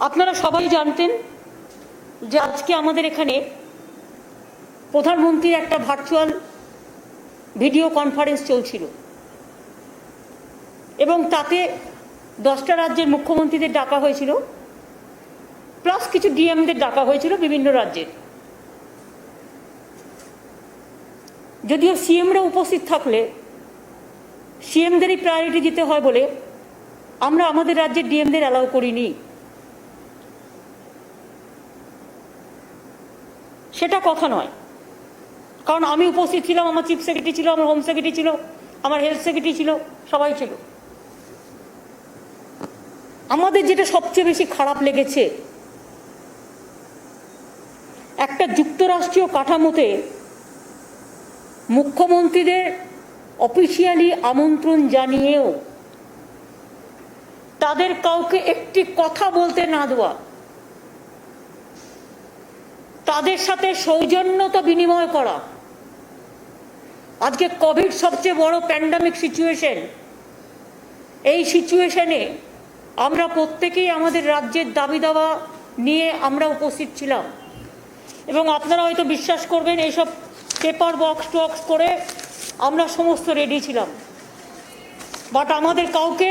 আপনারা সবাই জানতেন যে আজকে আমাদের এখানে প্রধানমন্ত্রীর একটা ভার্চুয়াল ভিডিও কনফারেন্স চলছিল এবং তাতে 10টা রাজ্যের মুখ্যমন্ত্রীদের ডাকা হয়েছিল, প্লাস কিছু ডিএমদের ডাকা হয়েছিল বিভিন্ন রাজ্যের। যদিও সিএমরা উপস্থিত থাকলে সিএমদেরই প্রায়োরিটি দিতে হয় বলে আমরা আমাদের রাজ্যের ডিএমদের অ্যালাউ করিনি। সেটা কথা নয়, কারণ আমি উপস্থিত ছিলাম, আমার চিফ সেক্রেটারি ছিল, আমার হোম সেক্রেটারি ছিল, আমার হেলথ সেক্রেটারি ছিল, সবাই ছিল। আমাদের যেটা সবচেয়ে বেশি খারাপ লেগেছে, একটা যুক্তরাষ্ট্রীয় কাঠামোতে মুখ্যমন্ত্রীদের অফিসিয়ালি আমন্ত্রণ জানিয়েও তাদের কাউকে একটি কথা বলতে না দেওয়া, তাদের সাথে সৌজন্যতা বিনিময় করা। আজকে কোভিড সবচেয়ে বড় প্যান্ডামিক সিচুয়েশন, এই সিচুয়েশনে আমরা প্রত্যেকেই আমাদের রাজ্যের দাবি দাওয়া নিয়ে আমরা উপস্থিত ছিলাম এবং আপনারা হয়তো বিশ্বাস করবেন এইসব পেপার বক্স টক্স করে আমরা সমস্ত রেডি ছিলাম, বাট আমাদের কাউকে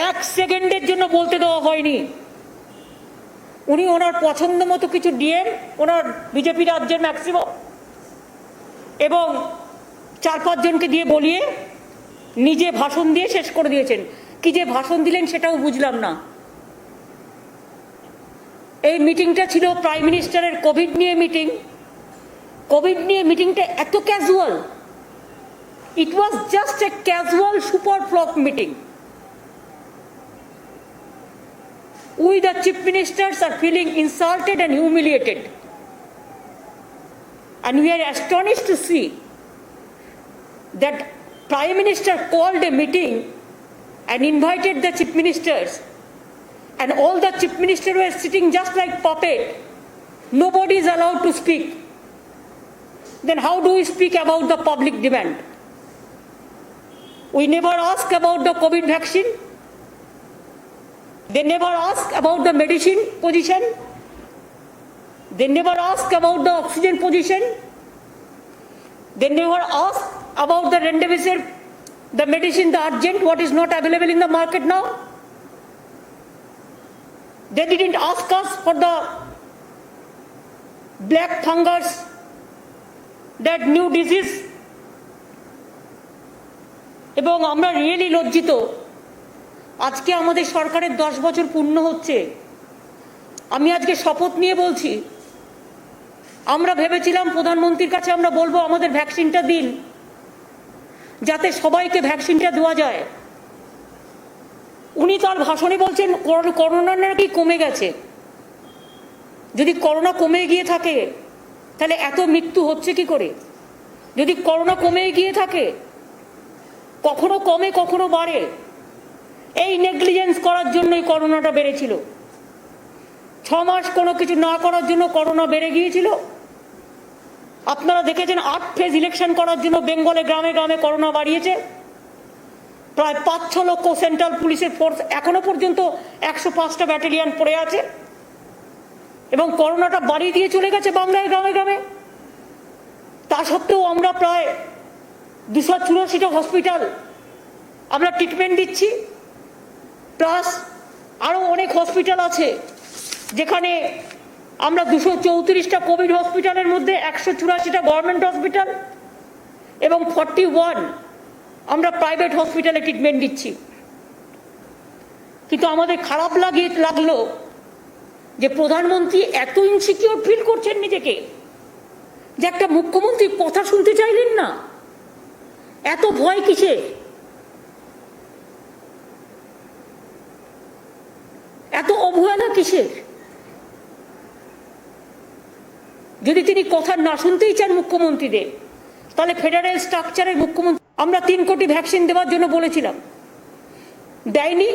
1 সেকেন্ডের জন্য বলতে দেওয়া হয়নি। উনি ওনার পছন্দ মতো কিছু ডিএম, ওনার বিজেপি রাজ্যের ম্যাক্সিমাম এবং 4-5 জনকে দিয়ে বলিয়ে নিজে ভাষণ দিয়ে শেষ করে দিয়েছেন। কি যে ভাষণ দিলেন সেটাও বুঝলাম না। এই মিটিংটা ছিল প্রাইম মিনিস্টারের কোভিড নিয়ে মিটিং। কোভিড নিয়ে মিটিংটা এত casual, it was just a casual super flock meeting. We the chief ministers are feeling insulted and humiliated, and we are astonished to see that Prime Minister called a meeting and invited the chief ministers, and all the chief ministers were sitting just like puppet. Nobody is allowed to speak. Then how do we speak about the public demand? We never ask about the COVID vaccine. They never ask about the medicine position. They never ask about the oxygen position. They never ask about the remdesivir, the medicine, the urgent, what is not available in the market now. They didn't ask us for the black fungus, that new disease. এবং আমরা really লজ্জিত, আজকে আমাদের সরকারের 10 বছর পূর্ণ হচ্ছে। আমি আজকে শপথ নিয়ে বলছি, আমরা ভেবেছিলাম প্রধানমন্ত্রীর কাছে আমরা বলবো আমাদের ভ্যাকসিনটা দিন, যাতে সবাইকে ভ্যাকসিনটা দেওয়া যায়। উনি তার ভাষণে বলছেন করোনা নাকি কমে গেছে। যদি করোনা কমে গিয়ে থাকে তাহলে এত মৃত্যু হচ্ছে কি করে? যদি করোনা কমে গিয়ে থাকে, কখনো কমে কখনো বাড়ে, এই নেগলিজেন্স করার জন্যই করোনাটা বেড়েছিল। 6 মাস কোনো কিছু না করার জন্য করোনা বেড়ে গিয়েছিল। আপনারা দেখেছেন 8 ফেজ ইলেকশন করার জন্য বেঙ্গলে গ্রামে গ্রামে করোনা বাড়িয়েছে। প্রায় 5-6 লক্ষ সেন্ট্রাল পুলিশের ফোর্স এখনো পর্যন্ত 105টা ব্যাটালিয়ন পড়ে আছে এবং করোনাটা বাড়িয়ে দিয়ে চলে গেছে বাংলায় গ্রামে গ্রামে। তা সত্ত্বেও আমরা প্রায় 284টা হসপিটাল আমরা ট্রিটমেন্ট দিচ্ছি, প্লাস আরও অনেক হসপিটাল আছে যেখানে আমরা 234টা কোভিড হসপিটালের মধ্যে 184টা গভর্নমেন্ট হসপিটাল এবং 41 আমরা প্রাইভেট হসপিটালে ট্রিটমেন্ট দিচ্ছি। কিন্তু আমাদের খারাপ লাগলো যে প্রধানমন্ত্রী এত ইনসিকিউর ফিল করছেন নিজেকে যে একটা মুখ্যমন্ত্রী কথা শুনতে চাইলেন না। এত ভয় কিসের? এত অবহেলা কিসের? যদি তিনি কথা না শুনতেই চান মুখ্যমন্ত্রীদের, তাহলে ফেডারেল স্ট্রাকচারের মুখ্যমন্ত্রী, আমরা 3 কোটি ভ্যাকসিন দেওয়ার জন্য বলেছিলাম, দেয়নি,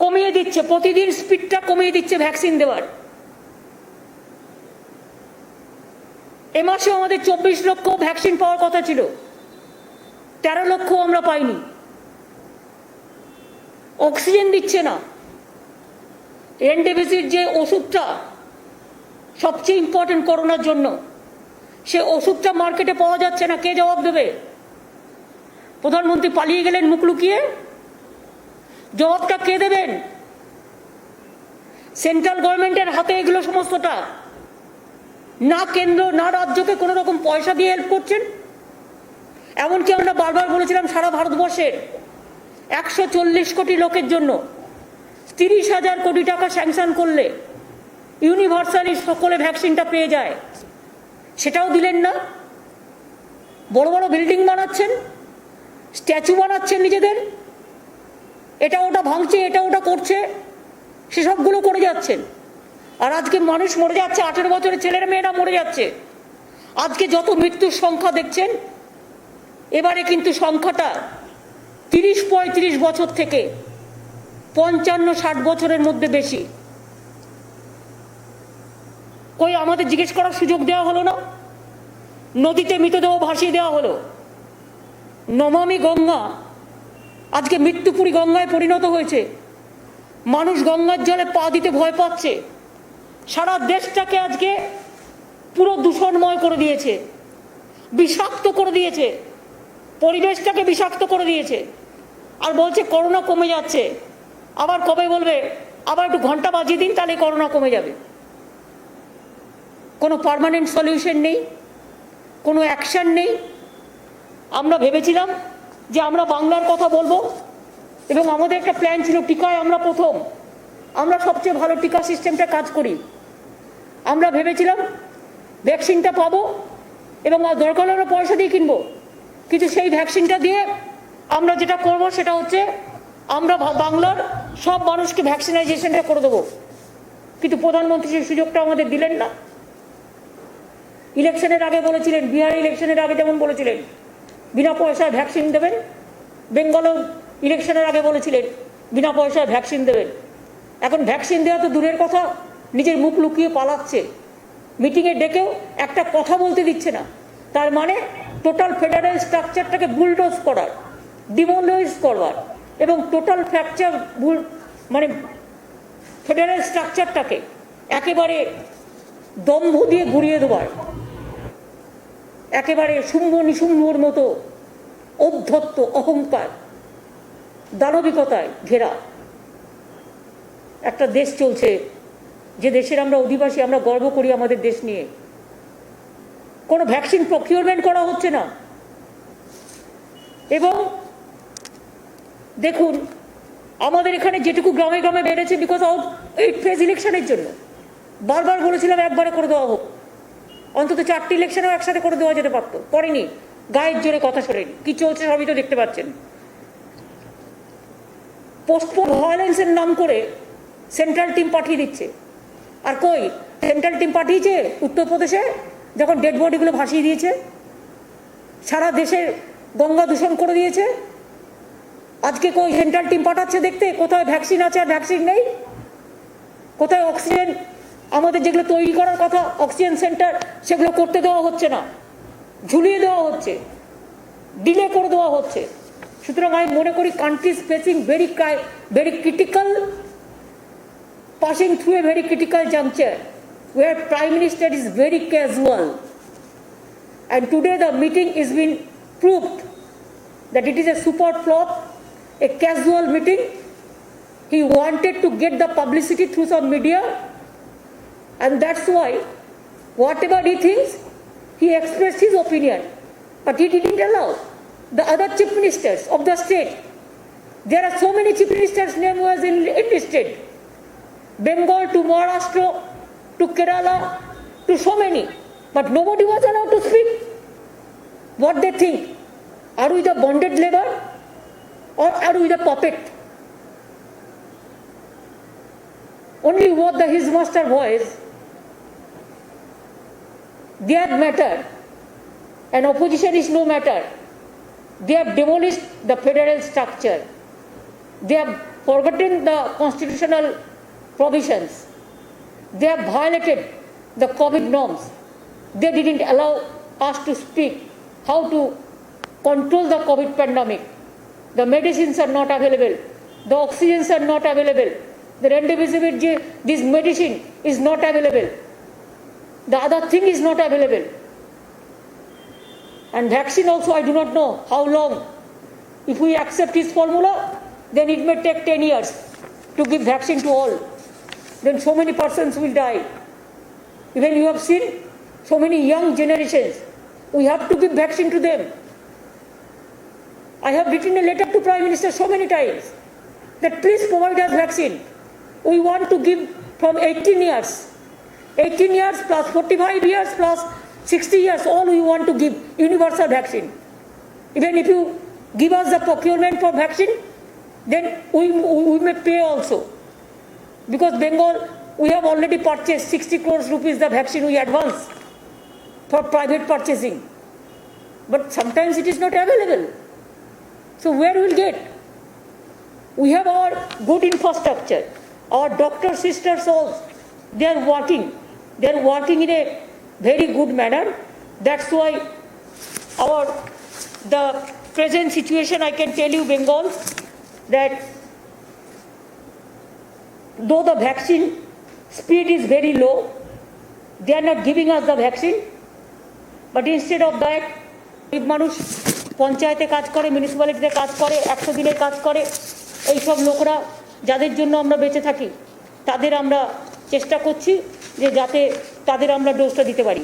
কমিয়ে দিচ্ছে, প্রতিদিন স্পিডটা কমিয়ে দিচ্ছে ভ্যাকসিন দেওয়ার। এ মাসে আমাদের 24 লক্ষ ভ্যাকসিন পাওয়ার কথা ছিল, 13 লক্ষ আমরা পাইনি। অক্সিজেন দিচ্ছে না, রেমডেসিভির যে ওষুধটা সবচেয়ে ইম্পর্টেন্ট করোনার জন্য, সে ওষুধটা মার্কেটে পাওয়া যাচ্ছে না, কে জবাব দেবে? প্রধানমন্ত্রী পালিয়ে গেলেন মুখ লুকিয়ে, জবাবটা কে দেবেন? সেন্ট্রাল গভর্নমেন্টের হাতে এগুলো সমস্তটা। না কেন্দ্র না রাজ্যকে কোনো রকম পয়সা দিয়ে হেল্প করছেন। এমনকি আমরা বারবার বলেছিলাম সারা ভারতবর্ষের 140 কোটি লোকের জন্য 30,000 কোটি টাকা স্যাংশন করলে ইউনিভার্সালি সকলে ভ্যাকসিনটা পেয়ে যায়, সেটাও দিলেন না। বড় বড় বিল্ডিং বানাচ্ছেন, স্ট্যাচু বানাচ্ছেন নিজেদের, এটা ওটা ভাঙছে, এটা ওটা করছে, সেসবগুলো করে যাচ্ছেন। আর আজকে মানুষ মরে যাচ্ছে, 18 বছরের ছেলেরা মেয়েরা মরে যাচ্ছে। আজকে যত মৃত্যুর সংখ্যা দেখছেন, এবারে কিন্তু সংখ্যাটা 30-35 বছর থেকে 55-60 বছরের মধ্যে বেশি। কই আমাদের জিজ্ঞেস করার সুযোগ দেওয়া হলো না? নদীতে মৃতদেহ ভাসিয়ে দেওয়া হলো। নমামি গঙ্গা আজকে মৃত্যুপুরী গঙ্গায় পরিণত হয়েছে। মানুষ গঙ্গার জলে পা দিতে ভয় পাচ্ছে। সারা দেশটাকে আজকে পুরো দূষণময় করে দিয়েছে, বিষাক্ত করে দিয়েছে, পরিবেশটাকে বিষাক্ত করে দিয়েছে। আর বলছে করোনা কমে যাচ্ছে। আবার কবে বলবে আবার একটু ঘন্টা বাজিয়ে দিন, তাহলে করোনা কমে যাবে। কোনো পার্মানেন্ট সলিউশন নেই, কোনো অ্যাকশন নেই। আমরা ভেবেছিলাম যে আমরা বাংলার কথা বলবো এবং আমাদের একটা প্ল্যান ছিল, টিকায় আমরা প্রথম, আমরা সবচেয়ে ভালো টিকা সিস্টেমটা কাজ করি। আমরা ভেবেছিলাম ভ্যাকসিনটা পাবো এবং দরকার হলে পয়সা দিয়ে কিনবো, কিন্তু সেই ভ্যাকসিনটা দিয়ে আমরা যেটা করব সেটা হচ্ছে আমরা বাংলার সব মানুষকে ভ্যাকসিনাইজেশনটা করে দেবো। কিন্তু প্রধানমন্ত্রী সেই সুযোগটা আমাদের দিলেন না। ইলেকশনের আগে বলেছিলেন, বিহার ইলেকশনের আগে যেমন বলেছিলেন বিনা পয়সায় ভ্যাকসিন দেবেন, বেঙ্গলও ইলেকশনের আগে বলেছিলেন বিনা পয়সায় ভ্যাকসিন দেবেন। এখন ভ্যাকসিন দেওয়া তো দূরের কথা, নিজের মুখ লুকিয়ে পালাচ্ছে। মিটিংয়ে ডেকেও একটা কথা বলতে দিচ্ছে না। তার মানে টোটাল ফেডারেল স্ট্রাকচারটাকে বুলডোজ করার, ডিমোলাইজ করবার এবং টোটাল ফ্র্যাকচার মানে ফেডারেল স্ট্রাকচারটাকে একেবারে দম্ভ দিয়ে ঘুরিয়ে দেবার, একেবারে শুম্ভ নিশুম্ভর মতো ঔদ্ধত্য, অহংকার, দানবিকতায় ঘেরা একটা দেশ চলছে, যে দেশের আমরা অধিবাসী, আমরা গর্ব করি আমাদের দেশ নিয়ে। কোনো ভ্যাকসিন প্রকিউরমেন্ট করা হচ্ছে না। এবং দেখুন আমাদের এখানে যেটুকু গ্রামে গ্রামে বেড়েছে বিকজ অফ এই ফেজ ইলেকশনের জন্য। বারবার বলেছিলাম একবারে করে দেওয়া হোক, অন্তত 4টি ইলেকশনও একসাথে করে দেওয়া যেতে পারতো, করেনি। গায়ের জোরে কথা শোনেনি। কি চলছে সবই তো দেখতে পাচ্ছেন। পোস্টপোন ভায়োলেন্সের নাম করে সেন্ট্রাল টিম পাঠিয়ে দিচ্ছে। আর কই সেন্ট্রাল টিম পাঠিয়েছে উত্তরপ্রদেশে, যখন ডেড বডিগুলো ভাসিয়ে দিয়েছে, সারা দেশের গঙ্গা দূষণ করে দিয়েছে। আজকে কই সেন্ট্রাল টিম পাঠাচ্ছে দেখতে কোথায় ভ্যাকসিন আছে আর ভ্যাকসিন নেই, কোথায় অক্সিজেন আমাদের যেগুলো তৈরি করার কথা অক্সিজেন সেন্টার, সেগুলো করতে দেওয়া হচ্ছে না, ঝুলিয়ে দেওয়া হচ্ছে, ডিলে করে দেওয়া হচ্ছে। সুতরাং আমি মনে করি country is facing very critical, passing through a very critical juncture where Prime Minister is very casual. And today the meeting is been proved that it is a super flop, a casual meeting. He wanted to get the publicity through some media, and that's why whatever he thinks, he expressed his opinion, but he didn't allow the other chief ministers of the state. There are so many chief ministers' name was enlisted, Bengal to Maharashtra to Kerala to so many, but nobody was allowed to speak what they think. Are we the bonded labor or are we the puppet? Only what his master voice, their matter, and opposition is no matter. They have demolished the federal structure. They have forgotten the constitutional provisions. They have violated the COVID norms. They didn't allow us to speak how to control the COVID pandemic. The medicines are not available. The oxygens are not available. The remdesivir, this medicine is not available. The other thing is not available. And vaccine also, I do not know how long. If we accept his formula, then it may take 10 years to give vaccine to all. Then so many persons will die. Even you have seen so many young generations. We have to give vaccine to them. I have written a letter to Prime Minister so many times that please provide us vaccine. We want to give from 18 years. 18 years plus 45 years plus 60 years, all we want to give universal vaccine. Even if you give us the procurement for vaccine, then we may pay also. Because Bengal, we have already purchased 60 crores rupees the vaccine we advance for private purchasing. But sometimes it is not available. So where will get? We have our good infrastructure. Our doctor sisters also, they are working. They are working in a very good manner. That's why the present situation, I can tell you, Bengal, that though the vaccine speed is very low, they are not giving us the vaccine. But instead of that, গরিব মানুষ পঞ্চায়েতে কাজ করে, মিউনিসিপ্যালিটিতে কাজ করে, 100 দিনের কাজ করে, এইসব লোকরা যাদের জন্য আমরা বেঁচে থাকি, তাদের আমরা চেষ্টা করছি যে যাতে তাদের আমরা ডোজটা দিতে পারি।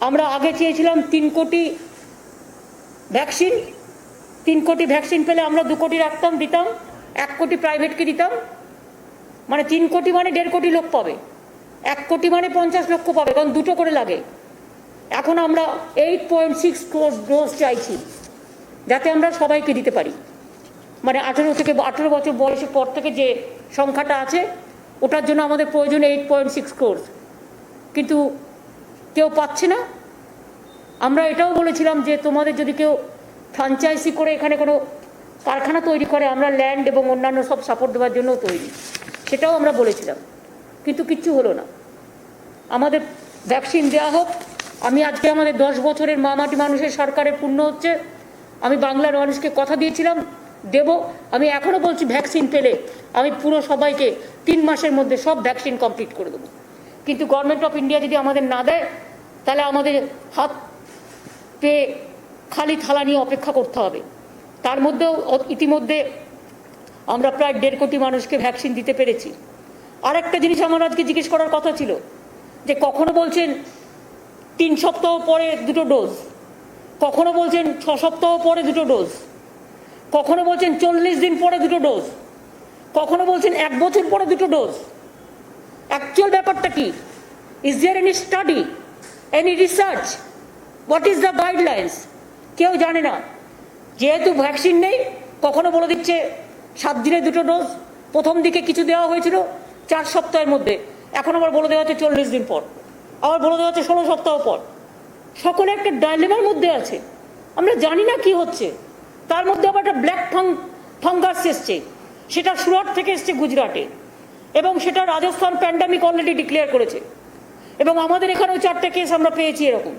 আমরা আগে চেয়েছিলাম 3 কোটি ভ্যাকসিন, 3 কোটি ভ্যাকসিন পেলে আমরা 2 কোটি রাখতাম, দিতাম, 1 কোটি প্রাইভেটকে দিতাম, মানে 3 কোটি মানে 1.5 কোটি লোক পাবে, 1 কোটি মানে 50 লক্ষ পাবে, কারণ 2টো করে লাগে। এখন আমরা 8.6 ক্রোর ডোজ চাইছি যাতে আমরা সবাইকে দিতে পারি। মানে 18 বছর বয়সের পর থেকে যে সংখ্যাটা আছে ওটার জন্য আমাদের প্রয়োজন 8.6 ক্রোর, কিন্তু কেউ পাচ্ছে না। আমরা এটাও বলেছিলাম যে তোমাদের যদি কেউ ফ্র্যাঞ্চাইজি করে এখানে কোনো কারখানা তৈরি করে, আমরা ল্যান্ড এবং অন্যান্য সব সাপোর্ট দেওয়ার জন্য তৈরি, সেটাও আমরা বলেছিলাম, কিন্তু কিচ্ছু হলো না। আমাদের ভ্যাকসিন দেওয়া হোক। আমি আজকে আমাদের 10 বছরের মামাটি মানুষের সরকারের পূর্ণ হচ্ছে। আমি বাংলার মানুষকে কথা দিয়েছিলাম দেব। আমি এখনও বলছি ভ্যাকসিন পেলে আমি পুরো সবাইকে 3 মাসের মধ্যে সব ভ্যাকসিন কমপ্লিট করে দেবো। কিন্তু গভর্নমেন্ট অফ ইন্ডিয়া যদি আমাদের না দেয়, তাহলে আমাদের হাত পেয়ে খালি থালা নিয়ে অপেক্ষা করতে হবে। তার মধ্যেও ইতিমধ্যে আমরা প্রায় 1.5 কোটি মানুষকে ভ্যাকসিন দিতে পেরেছি। আরেকটা জিনিস আমার আজকে জিজ্ঞেস করার কথা ছিল যে কখনো বলছেন 3 সপ্তাহ পরে 2টো ডোজ, কখনো বলছেন 6 সপ্তাহ পরে 2টো ডোজ, কখনো বলছেন 40 দিন পরে 2টো ডোজ, কখনো বলছেন 1 বছর পরে 2টো ডোজ। অ্যাকচুয়াল ব্যাপারটা কি? Is there any study, any research? What is the guidelines? কেউ জানে না। যেহেতু ভ্যাকসিন নেই, কখনো বলে দিচ্ছে 7 দিনে 2টো ডোজ। প্রথম দিকে কিছু দেওয়া হয়েছিল 4 সপ্তাহের মধ্যে, এখন আবার বলে দেওয়া হচ্ছে 40 দিন পর, আবার বলে দেওয়া হচ্ছে 16 সপ্তাহ পর। সকলে একটা ডাইলেমার মধ্যে আছে, আমরা জানি না কি হচ্ছে। তার মধ্যে আবার একটা ব্ল্যাক ফাঙ্গাস এসছে, সেটা সুরাট থেকে এসছে গুজরাটে, এবং সেটা রাজস্থান প্যান্ডামিক অলরেডি ডিক্লেয়ার করেছে, এবং আমাদের এখানেও 4টে কেস আমরা পেয়েছি এরকম।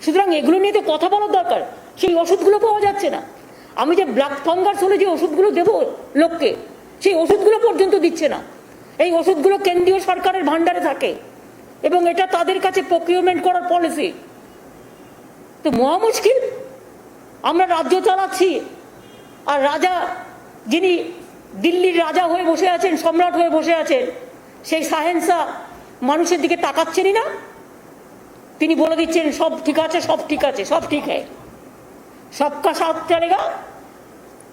সুতরাং এগুলো নিয়ে তো কথা বলার দরকার। সেই ওষুধগুলো পাওয়া যাচ্ছে না। আমি যে ব্ল্যাক ফাঙ্গাস হলে যে ওষুধগুলো দেবো লোককে, সেই ওষুধগুলো পর্যন্ত দিচ্ছে না। এই ওষুধগুলো কেন্দ্রীয় সরকারের ভান্ডারে থাকে এবং এটা তাদের কাছে প্রকিউরমেন্ট করার পলিসি। তো মহা মুশকিল। আমরা রাজ্য চালাচ্ছি, আর রাজা, যিনি দিল্লির রাজা হয়ে বসে আছেন, সম্রাট হয়ে বসে আছেন, সেই শাহেনশাহ মানুষের দিকে তাকাচ্ছেনই না। তিনি বলে দিচ্ছেন সব ঠিক আছে, সব ঠিক আছে, সব ঠিক হ্যায়, সবকা সাথ চলেগা।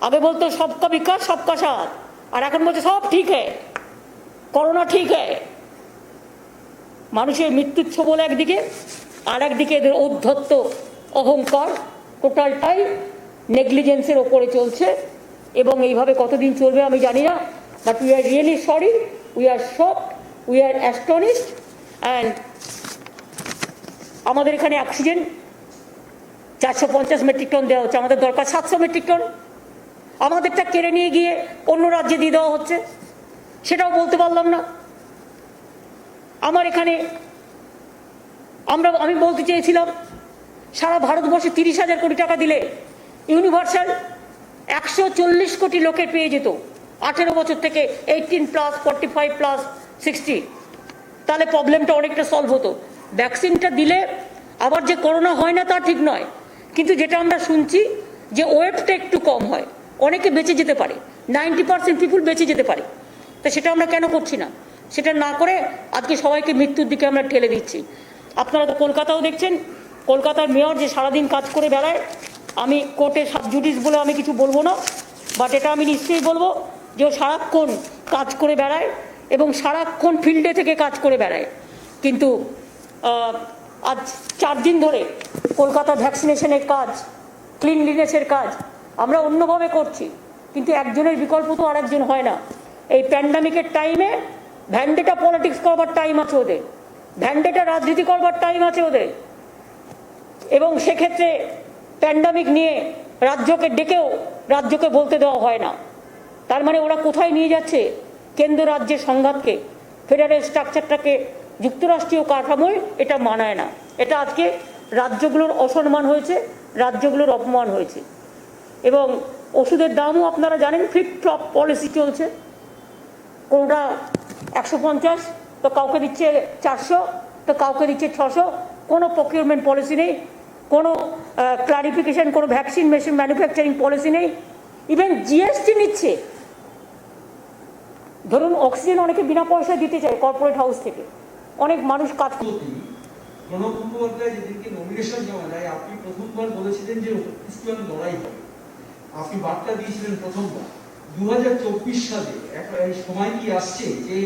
আগে বলতো সবকা বিকাশ সবকা সাথ, আর এখন বলছে সব ঠিক হ্যায়, করোনা ঠিক হ্যায়। মানুষের মৃত্যুর ছবল একদিকে, আর একদিকে এদের ঔদ্ধত্য, অহংকার, টোটালটাই নেগলিজেন্সের ওপরে চলছে। এবং এইভাবে কতদিন চলবে আমি জানি না। But we are really sorry, we are shocked, we are astonished. And আমাদের এখানে অক্সিজেন 450 মেট্রিক টন দেওয়া হচ্ছে, আমাদের দরকার 700 মেট্রিক টন। আমাদেরটা কেড়ে নিয়ে গিয়ে অন্য রাজ্যে দিয়ে দেওয়া হচ্ছে, সেটাও বলতে পারলাম না। আমার এখানে আমি বলতে চেয়েছিলাম সারা ভারতবর্ষে 30,000 কোটি টাকা দিলে ইউনিভার্সাল 140 কোটি লোকের পেয়ে যেত। 18 বছর থেকে 18+, 45+, 60, তাহলে প্রবলেমটা অনেকটা সলভ হতো। ভ্যাকসিনটা দিলে আবার যে করোনা হয় না তা ঠিক নয়, কিন্তু যেটা আমরা শুনছি যে ওয়েটটা একটু কম হয়, অনেকে বেঁচে যেতে পারে, 90% পিপুল বেঁচে যেতে পারে। তা সেটা আমরা কেন করছি না? সেটা না করে আজকে সবাইকে মৃত্যুর দিকে আমরা ঠেলে দিচ্ছি। আপনারা তো কলকাতাও দেখছেন, কলকাতার মেয়র যে সারাদিন কাজ করে বেড়ায়, আমি কোর্টে সাব জুডিস বলে আমি কিছু বলবো না, বাট এটা আমি নিশ্চয়ই বলবো যে ও সারাক্ষণ কাজ করে বেড়ায় এবং সারাক্ষণ ফিল্ডে থেকে কাজ করে বেড়ায়। কিন্তু আজ 4 দিন ধরে কলকাতা ভ্যাকসিনেশনের কাজ, ক্লিনলিনেসের কাজ আমরা অন্যভাবে করছি, কিন্তু একজনের বিকল্প তো আরেকজন হয় না। এই প্যান্ডামিকের টাইমে ভ্যান্ডেটা পলিটিক্স করবার টাইম আছে ওদের, ভ্যান্ডেটা রাজনীতি করবার টাইম আছে ওদের, এবং সেক্ষেত্রে প্যান্ডামিক নিয়ে রাজ্যকে ডেকেও রাজ্যকে বলতে দেওয়া হয় না। তার মানে ওরা কোথায় নিয়ে যাচ্ছে কেন্দ্র রাজ্যের সংঘাতকে, ফেডারেল স্ট্রাকচারটাকে, যুক্তরাষ্ট্রীয় কাঠামোয় এটা মানায় না। এটা আজকে রাজ্যগুলোর অসম্মান হয়েছে, রাজ্যগুলোর অপমান হয়েছে। এবং ওষুধের দামও আপনারা জানেন, ফ্লিপ ফ্লপ পলিসি চলছে, কোনটা 150 তো কাউকে দিচ্ছে 400, তো কাউকে দিচ্ছে 600, কোনো প্রকিউরমেন্ট পলিসি নেই, কোনো ক্লারিফিকেশন, কোনো ভ্যাকসিন মেশিন ম্যানুফ্যাকচারিং পলিসি নেই, ইভেন জিএসটি নিচ্ছে। ধরুন অক্সিজেন অনেকে বিনা পয়সায় দিতে চায় কর্পোরেট হাউস থেকে, অনেক মানুষ কাজ করতে। প্রণব মুখোপাধ্যায় যেদিনকে নমিনেশন জমা দেয়, আপনি প্রথমবার বলেছিলেন যে খ্রিস্টান লড়াই হবে, আপনি বার্তা দিয়েছিলেন প্রথমবার। 2024 সালে একটা সময় কি আসছে যে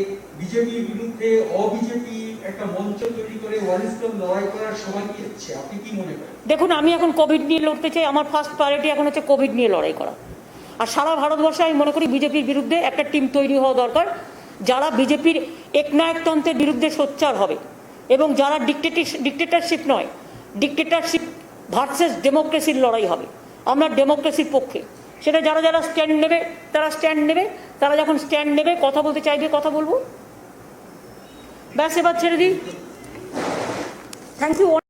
বিজেপির বিরুদ্ধে অবিজেপি একটা মঞ্চ তৈরি করে ওয়ারিস্টন লড়াই করার সময় কি হচ্ছে? আপনি কি মনে করেন? দেখুন, আমি এখন কোভিড নিয়ে লড়তে চাই, আমার ফার্স্ট প্রায়োরিটি এখন হচ্ছে কোভিড নিয়ে লড়াই করা। আর সারা ভারতবর্ষে আমি মনে করি বিজেপির বিরুদ্ধে একটা টিম তৈরি হওয়া দরকার, যারা বিজেপির একনায়কতন্ত্রের বিরুদ্ধে সোচ্চার হবে এবং যারা ডিক্টেটরশিপ নয়, ডিক্টেটরশিপ ভার্সেস ডেমোক্রেসির লড়াই হবে। আমরা ডেমোক্রেসির পক্ষে, সেটা যারা যারা স্ট্যান্ড নেবে তারা স্ট্যান্ড নেবে, তারা যখন স্ট্যান্ড নেবে, কথা বলতে চাইবে কথা বলবো, ব্যাস এবার ছেড়ে দিই। Thank you.